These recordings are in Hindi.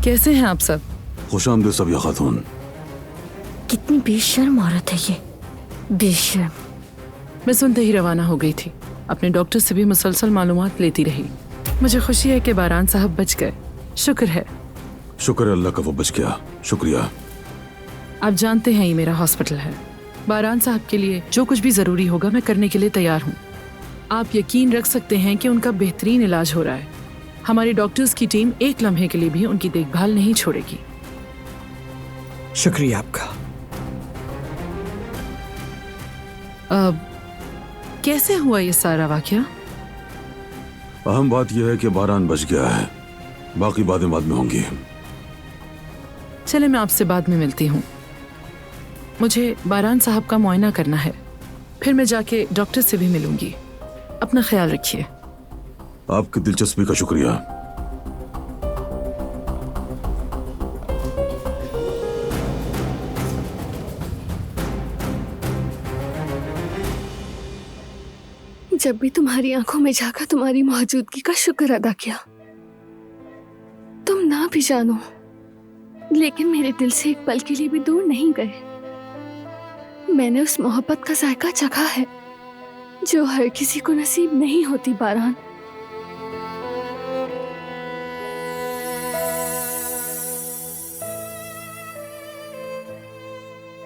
कैसे हैं आप सब? खुशामदीद सबिया खातून। कितनी बेशर्म औरत है ये, बेशर्म। मैं सुनते ही रवाना हो गई थी। अपने डॉक्टर से भी मुसलसल मालूमात लेती रही। मुझे खुशी है कि बारान साहब बच गए। शुक्र है। शुक्र है अल्लाह का वो बच गया, शुक्रिया। आप जानते हैं ये मेरा हॉस्पिटल है। बारान साहब के लिए जो कुछ भी जरूरी होगा मैं करने के लिए तैयार हूँ। आप यकीन रख सकते हैं कि उनका बेहतरीन इलाज हो रहा है। हमारे डॉक्टर्स की टीम एक लम्हे के लिए भी उनकी देखभाल नहीं छोड़ेगी। शुक्रिया आपका। अब कैसे हुआ ये सारा वाकया? अहम बात यह है कि बारान बच गया है, बाकी बातें बाद में होंगी। चले मैं आपसे बाद में मिलती हूँ। मुझे बारान साहब का मुआयना करना है, फिर मैं जाके डॉक्टर से भी मिलूंगी। अपना ख्याल रखिए। आपकी दिलचस्पी का शुक्रिया। जब भी तुम्हारी आंखों में झांका तुम्हारी मौजूदगी का शुक्र अदा किया। तुम ना भी जानो, लेकिन मेरे दिल से एक पल के लिए भी दूर नहीं गए। मैंने उस मोहब्बत का जायका चखा है जो हर किसी को नसीब नहीं होती। बारान,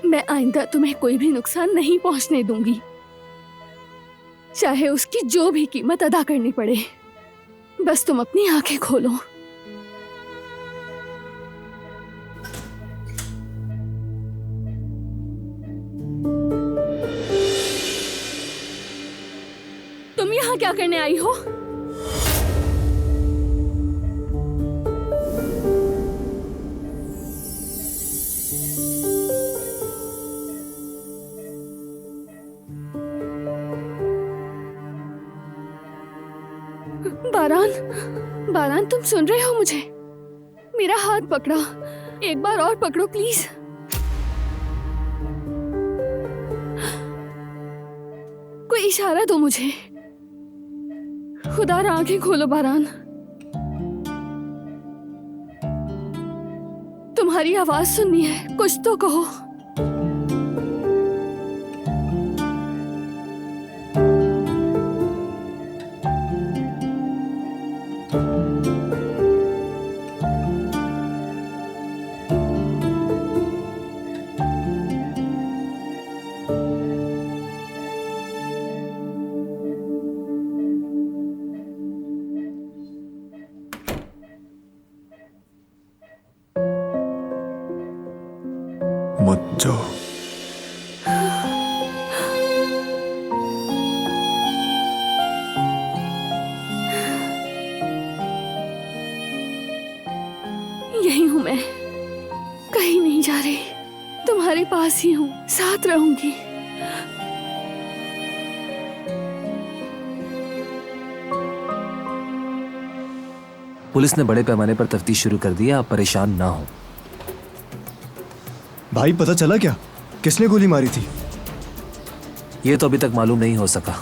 मैं आइंदा तुम्हें कोई भी नुकसान नहीं पहुंचने दूंगी, चाहे उसकी जो भी कीमत अदा करनी पड़े। बस तुम अपनी आंखें खोलो। तुम यहाँ क्या करने आई हो? बारान, बारान तुम सुन रहे हो मुझे? मेरा हाथ पकड़ा, एक बार और पकड़ो प्लीज। कोई इशारा दो मुझे। खुदा आंखें खोलो बारान। तुम्हारी आवाज सुननी है, कुछ तो कहो। मत जाओ। यही हूं मैं, कहीं नहीं जा रही। तुम्हारे पास ही हूं, साथ रहूंगी। पुलिस ने बड़े पैमाने पर तफ्तीश शुरू कर दी है, आप परेशान ना हो। भाई पता चला क्या, किसने गोली मारी थी? ये तो अभी तक मालूम नहीं हो सका,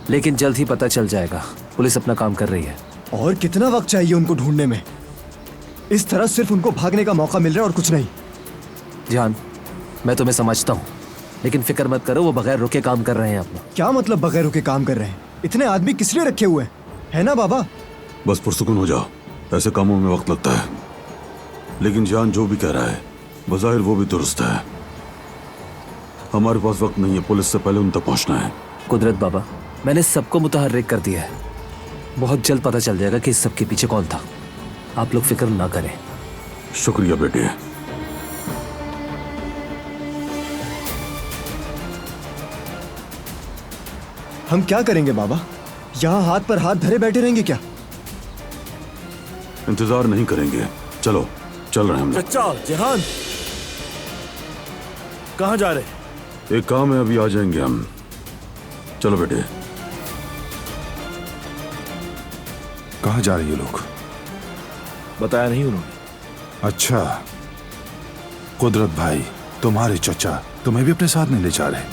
लेकिन जल्द ही पता चल जाएगा। पुलिस अपना काम कर रही है। और कितना वक्त चाहिए उनको ढूंढने में? इस तरह सिर्फ उनको भागने का मौका मिल रहा है और कुछ नहीं। जान, मैं तुम्हें समझता हूँ, लेकिन फिक्र मत करो, वो बगैर रुके काम कर रहे हैं अपना। क्या मतलब बगैर रुके काम कर रहे हैं? इतने आदमी किस लिए रखे हुए हैं, है ना बाबा? बस पुरसुकून हो जाओ, ऐसे कामों में वक्त लगता है। लेकिन जान जो भी कह रहा है बज़ाहिर वो भी दुरुस्त है। हमारे पास वक्त नहीं है, पुलिस से पहले उन तक पहुंचना है। कुदरत बाबा, मैंने सबको मुतहर्रिक कर दिया है। बहुत जल्द पता चल जाएगा कि इस सब के पीछे कौन था। आप लोग फिक्र ना करें। शुक्रिया बेटे। हम क्या करेंगे बाबा? यहाँ हाथ पर हाथ धरे बैठे रहेंगे क्या? इंतजार नहीं करेंगे, चलो चल रहे हैं हम। चचा, जेहान कहाँ जा रहे? एक काम है, अभी आ जाएंगे हम। चलो बेटे। कहाँ जा रहे ये लोग? बताया नहीं उन्होंने। अच्छा, कुदरत भाई, तुम्हारे चचा तुम्हें भी अपने साथ नहीं ले जा रहे?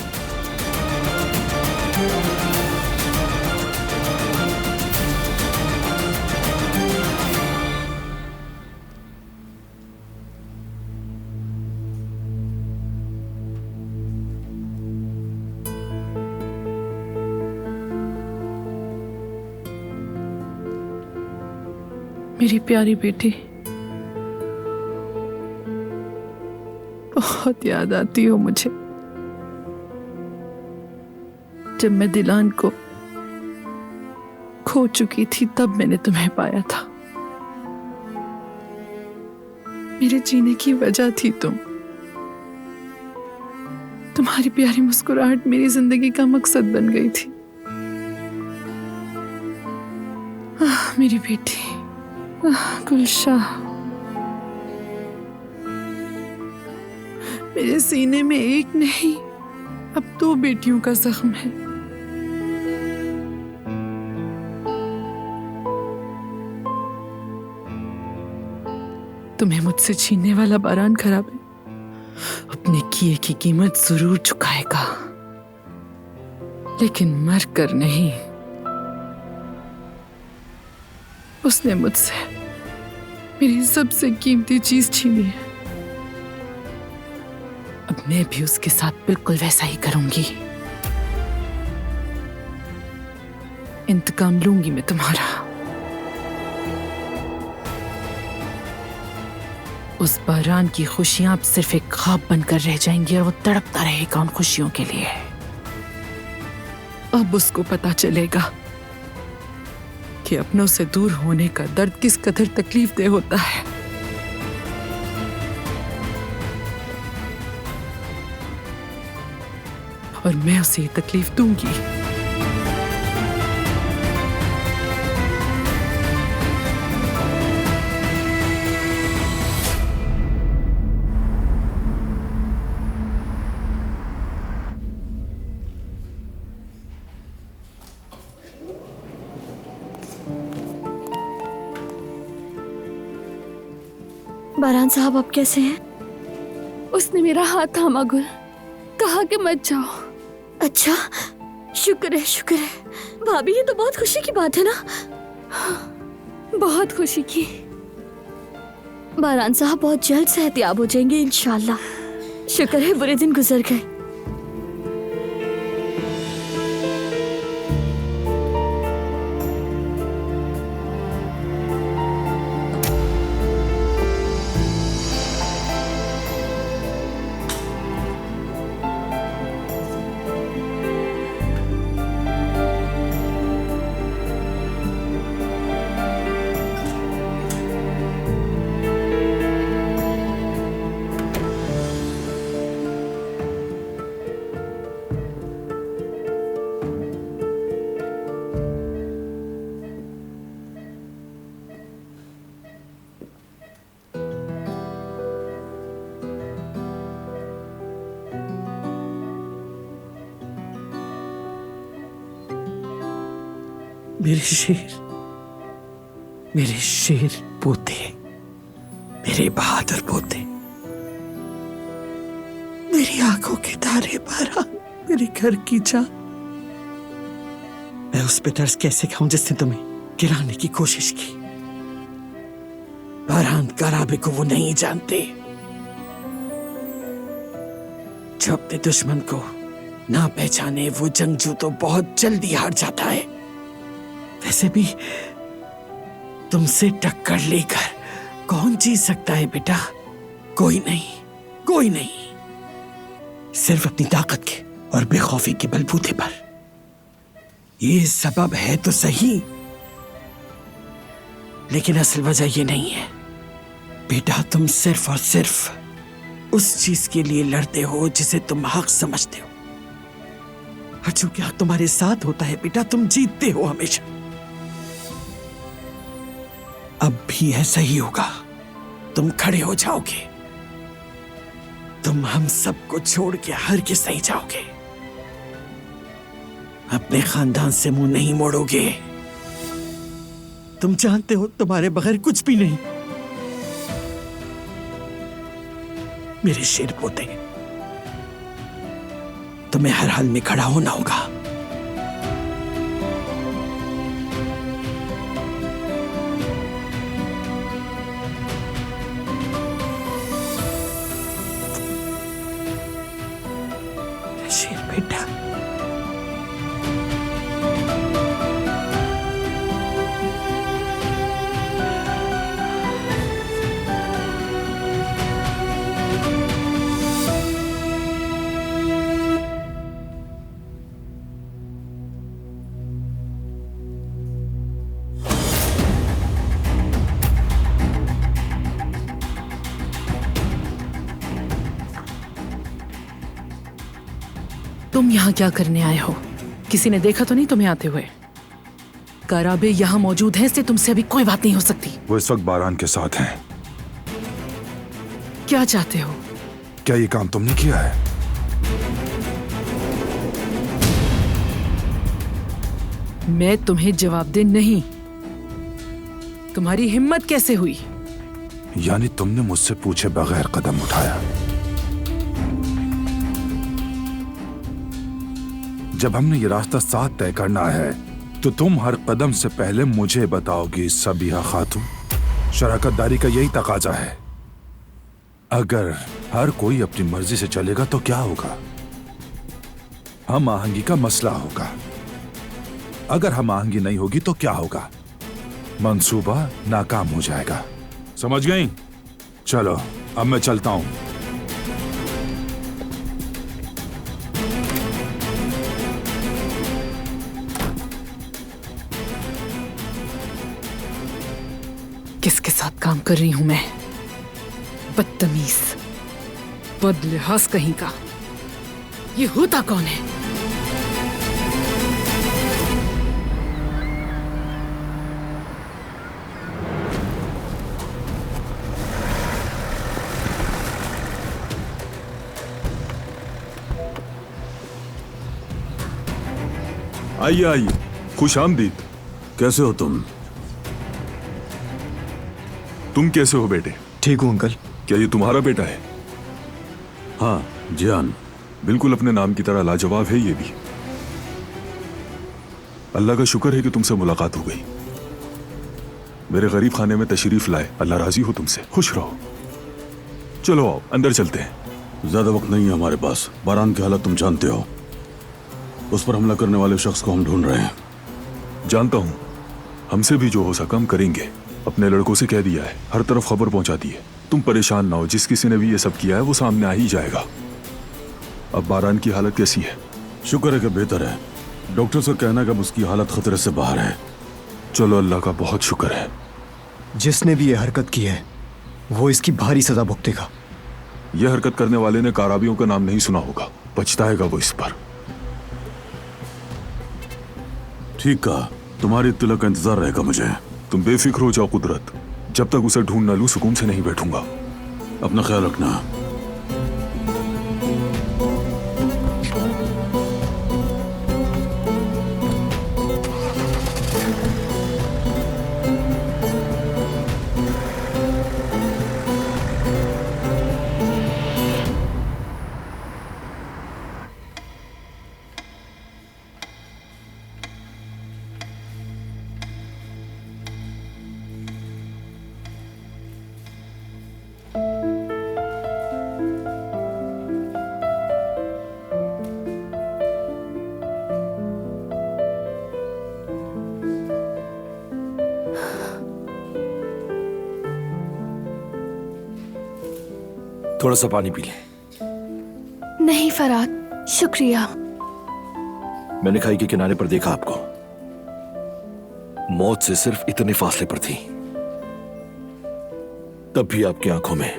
मेरी प्यारी बेटी, बहुत याद आती हो मुझे। जब मैं दिलान को खो चुकी थी तब मैंने तुम्हें पाया था। मेरे जीने की वजह थी तुम। तुम्हारी प्यारी मुस्कुराहट मेरी जिंदगी का मकसद बन गई थी। मेरी बेटी गुलशाह, मेरे सीने में एक नहीं अब 2 बेटियों का जख्म है। तुम्हें मुझसे छीनने वाला बारान खराब है, अपने किए की कीमत जरूर चुकाएगा, लेकिन मर कर नहीं। उसने मुझसे मेरी सबसे कीमती चीज छीनी है। अब मैं भी उसके साथ बिल्कुल वैसा ही करूंगी। इंतकाम लूंगी मैं तुम्हारा। उस बारान की खुशियां अब सिर्फ एक ख्वाब बनकर रह जाएंगी और वो तड़पता रहेगा उन खुशियों के लिए। अब उसको पता चलेगा कि अपनों से दूर होने का दर्द किस कदर तकलीफदेह होता है। और मैं उसे ये तकलीफ दूंगी। बारान साहब, आप कैसे हैं? उसने मेरा हाथ थामा गुल, कहा कि मत जाओ। अच्छा, शुक्र है शुक्र है। भाभी, ये तो बहुत खुशी की बात है ना? बहुत खुशी की। बारान साहब बहुत जल्द सेहतयाब हो जाएंगे इंशाल्लाह। शुक्र है बुरे दिन गुजर गए। मेरे शेर पोते, मेरे बहादुर पोते, मेरी आंखों के तारे बारान, मेरे घर की जान। मैं उस पे तरस कैसे खाऊं जिसने तुम्हें गिराने की कोशिश की। बारान कराबे को वो नहीं जानते। जो अपने दुश्मन को ना पहचाने वो जंगजू तो बहुत जल्दी हार जाता है। वैसे भी तुमसे टक्कर लेकर कौन जीत सकता है बेटा? कोई नहीं, कोई नहीं। सिर्फ अपनी ताकत के और बेखौफी के बलबूते पर। ये सबब है तो सही, लेकिन असल वजह ये नहीं है बेटा। तुम सिर्फ और सिर्फ उस चीज के लिए लड़ते हो जिसे तुम हक समझते हो, और चूंकि हक तुम्हारे साथ होता है बेटा, तुम जीतते हो हमेशा। अब भी ऐसा ही होगा। तुम खड़े हो जाओगे, तुम हम सबको छोड़ के हर किस नहीं जाओगे, अपने खानदान से मुंह नहीं मोड़ोगे। तुम जानते हो तुम्हारे बगैर कुछ भी नहीं। मेरे शेर पोते, तुम्हें हर हाल में खड़ा होना होगा। शेर बेटा, तुम यहाँ क्या करने आए हो? किसी ने देखा तो नहीं तुम्हें आते हुए? काराबे यहाँ मौजूद है, इसलिए तुमसे अभी कोई बात नहीं हो सकती। वो इस वक्त बारान के साथ हैं। क्या चाहते हो? क्या ये काम तुमने किया है? मैं तुम्हें जवाब दे नहीं। तुम्हारी हिम्मत कैसे हुई? यानी तुमने मुझसे पूछे बगैर कदम उठाया? जब हमने ये रास्ता साथ तय करना है तो तुम हर कदम से पहले मुझे बताओगी सबीहा खातून। शराकतदारी का यही तकाजा है। अगर हर कोई अपनी मर्जी से चलेगा तो क्या होगा? हम आहंगी का मसला होगा। अगर हम आहंगी नहीं होगी तो क्या होगा? मंसूबा नाकाम हो जाएगा। समझ गई? चलो अब मैं चलता हूं। किसके साथ काम कर रही हूं मैं? बदतमीज, बदलिहाज कहीं का। ये होता कौन है? आइए आइए, खुश आमदीद। कैसे हो तुम? तुम कैसे हो बेटे? ठीक हूँ अंकल। क्या ये तुम्हारा बेटा है? हाँ जियान, बिल्कुल अपने नाम की तरह लाजवाब है ये भी। अल्लाह का शुक्र है कि तुमसे मुलाकात हो गई। मेरे गरीब खाने में तशरीफ लाए। अल्लाह राजी हो तुमसे। खुश रहो। चलो आओ अंदर चलते हैं। ज्यादा वक्त नहीं है हमारे पास। बारान की हालत तुम जानते हो। उस पर हमला करने वाले शख्स को हम ढूंढ रहे हैं। जानता हूं, हमसे भी जो हो सका हम करेंगे। अपने लड़कों से कह दिया है, हर तरफ खबर पहुंचा दी है। तुम परेशान ना हो, जिस किसी ने भी ये सब किया है वो सामने आ ही जाएगा। अब बारान की हालत कैसी है? शुक्र है कि बेहतर है। डॉक्टर से कहना कि अब उसकी हालत खतरे से बाहर है। चलो अल्लाह का बहुत शुक्र है। जिसने भी ये हरकत की है वो इसकी भारी सजा भुगतेगा। यह हरकत करने वाले ने काराबियों का नाम नहीं सुना होगा। पछताएगा वो इस पर। ठीक कहा। तुम्हारी इत्तला का इंतजार रहेगा मुझे। तुम बेफिक्र हो जाओ कुदरत। जब तक उसे ढूंढ ना लूं सुकून से नहीं बैठूंगा। अपना ख्याल रखना। थोड़ा सा पानी पी ले। नहीं फराद, शुक्रिया। मैंने खाई के किनारे पर देखा आपको। मौत से सिर्फ इतने फासले पर थी, तब भी आपकी आंखों में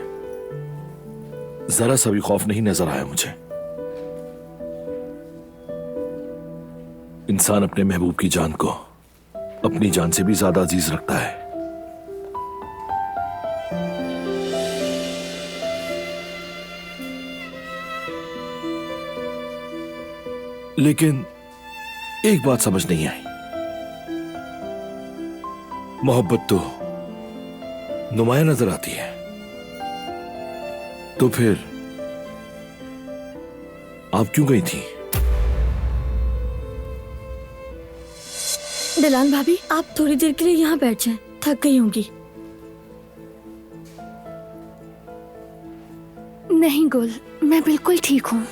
जरा सा भी खौफ नहीं नजर आया मुझे। इंसान अपने महबूब की जान को अपनी जान से भी ज्यादा अजीज रखता है। लेकिन एक बात समझ नहीं आई। मोहब्बत तो नुमाया नजर आती है, तो फिर आप क्यों गई थी? दिलान भाभी, आप थोड़ी देर के लिए यहाँ बैठ जाएं, थक गई होंगी। नहीं गुल, मैं बिल्कुल ठीक हूँ।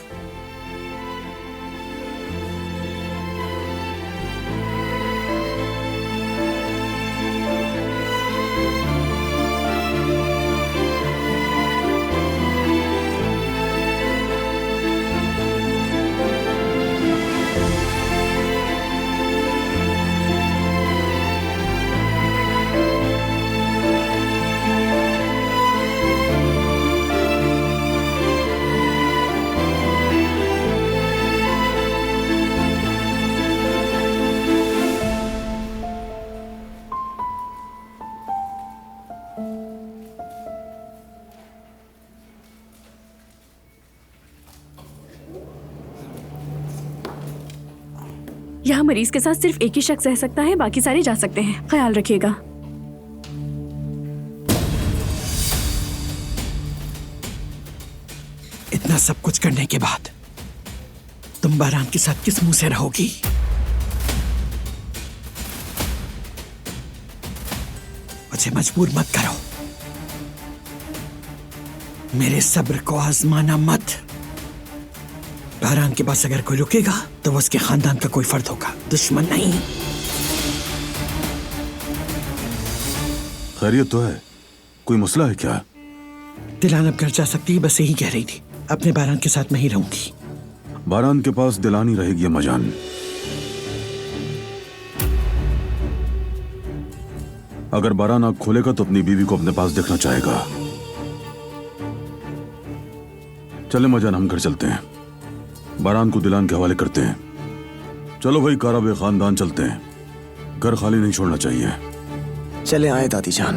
यहाँ मरीज के साथ सिर्फ एक ही शख्स रह सकता है, बाकी सारे जा सकते हैं। ख्याल रखिएगा। इतना सब कुछ करने के बाद तुम बारान के साथ किस मुंह से रहोगी? मुझे मजबूर मत करो, मेरे सब्र को आजमाना मत। बारान के पास अगर कोई रुकेगा तो वो उसके खानदान का कोई फर्द होगा, दुश्मन नहीं। खैरियत तो है? कोई मसला है क्या? दिलान अब घर जा सकती है, बस यही कह रही थी। अपने बारान के साथ मैं ही रहूंगी। बारान के पास दिलानी रहेगी अम्मा जान। अगर बारान आँख खोलेगा तो अपनी बीवी को अपने पास देखना चाहेगा। चले अम्मा जान, हम घर चलते हैं, बारान को दिलान के हवाले करते हैं। चलो भाई, काराबे खानदान चलते हैं, घर खाली नहीं छोड़ना चाहिए। चले आए दादी जान।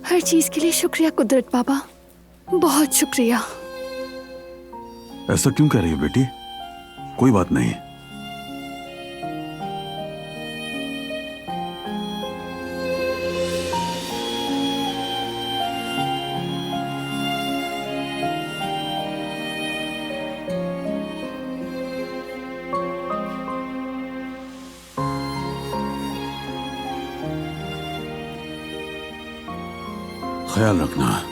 हर चीज के लिए शुक्रिया कुदरत बाबा, बहुत शुक्रिया। ऐसा क्यों कह रही हो बेटी? कोई बात नहीं। ख्याल रखना।